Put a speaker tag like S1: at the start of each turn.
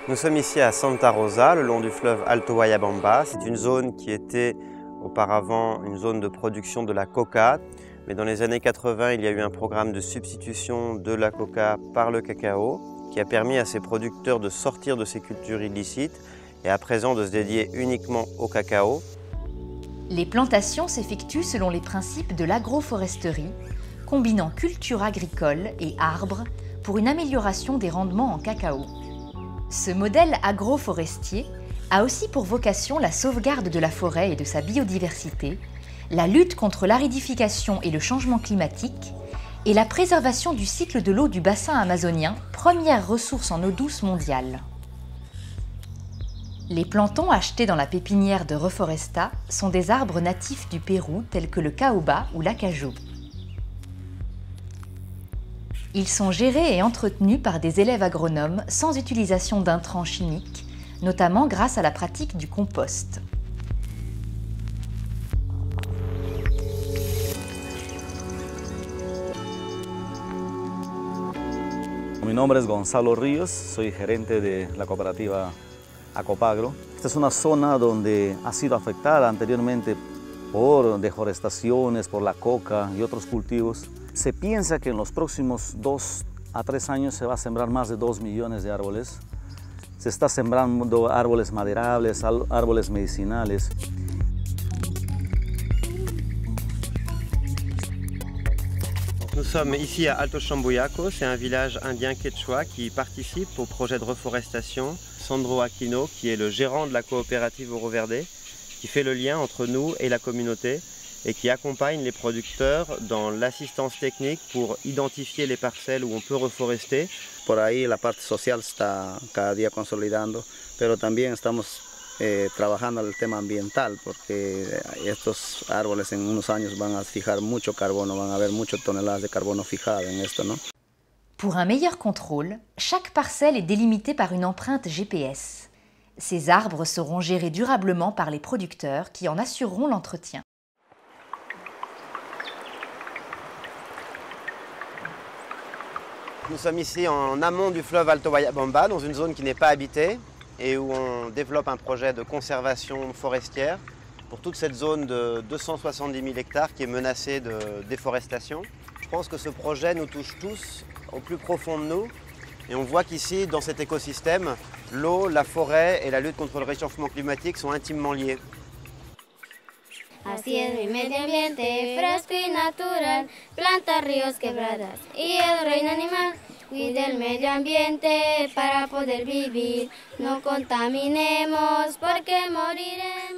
S1: Nous sommes ici à Santa Rosa, le long du fleuve Alto Guayabamba. C'est une zone qui était auparavant une zone de production de la coca. Mais dans les années 80, il y a eu un programme de substitution de la coca par le cacao qui a permis à ces producteurs de sortir de ces cultures illicites et à présent de se dédier uniquement au cacao.
S2: Les plantations s'effectuent selon les principes de l'agroforesterie, combinant culture agricole et arbres pour une amélioration des rendements en cacao. Ce modèle agroforestier a aussi pour vocation la sauvegarde de la forêt et de sa biodiversité, la lutte contre l'aridification et le changement climatique, et la préservation du cycle de l'eau du bassin amazonien, première ressource en eau douce mondiale. Les plantons achetés dans la pépinière de Reforesta sont des arbres natifs du Pérou tels que le caoba ou l'acajou. Ils sont gérés et entretenus par des élèves agronomes sans utilisation d'intrants chimiques, notamment grâce à la pratique du compost.
S3: Mi nombre es Gonzalo Ríos, soy gerente de la cooperativa Acopagro. Esta es una zona donde ha sido afectada anteriormente por deforestaciones, por la coca y otros cultivos. Se piensa que en los próximos 2 a 3 años se va a sembrar más de 2 millones de árboles. Se está sembrando árboles maderables, árboles medicinales.
S1: Nous sommes ici à Alto Chambuyaco, c'est un village indien quechua qui participe au projet de reforestation. Sandro Aquino, qui est le gérant de la coopérative Oro Verde, qui fait le lien entre nous et la communauté et qui accompagne les producteurs dans l'assistance technique pour identifier les parcelles où on peut reforester.
S4: Por ahí la parte social está cada día consolidando, pero también estamos trabajando el tema ambiental porque estos árboles en unos años van a fijar mucho carbono, van a haber muchas toneladas de carbono fijadas en esto, ¿no?
S2: Pour un meilleur contrôle, chaque parcelle est délimitée par une empreinte GPS. Ces arbres seront gérés durablement par les producteurs qui en assureront l'entretien.
S1: Nous sommes ici en amont du fleuve Alto Guayabamba, dans une zone qui n'est pas habitée et où on développe un projet de conservation forestière pour toute cette zone de 270 000 hectares qui est menacée de déforestation. Je pense que ce projet nous touche tous au plus profond de nous et on voit qu'ici, dans cet écosystème, l'eau, la forêt et la lutte contre le réchauffement climatique sont intimement liées.
S5: Así es mi medio ambiente, fresco y natural, plantas, ríos, quebradas y el reino animal. Cuide el medio ambiente para poder vivir, no contaminemos porque moriremos.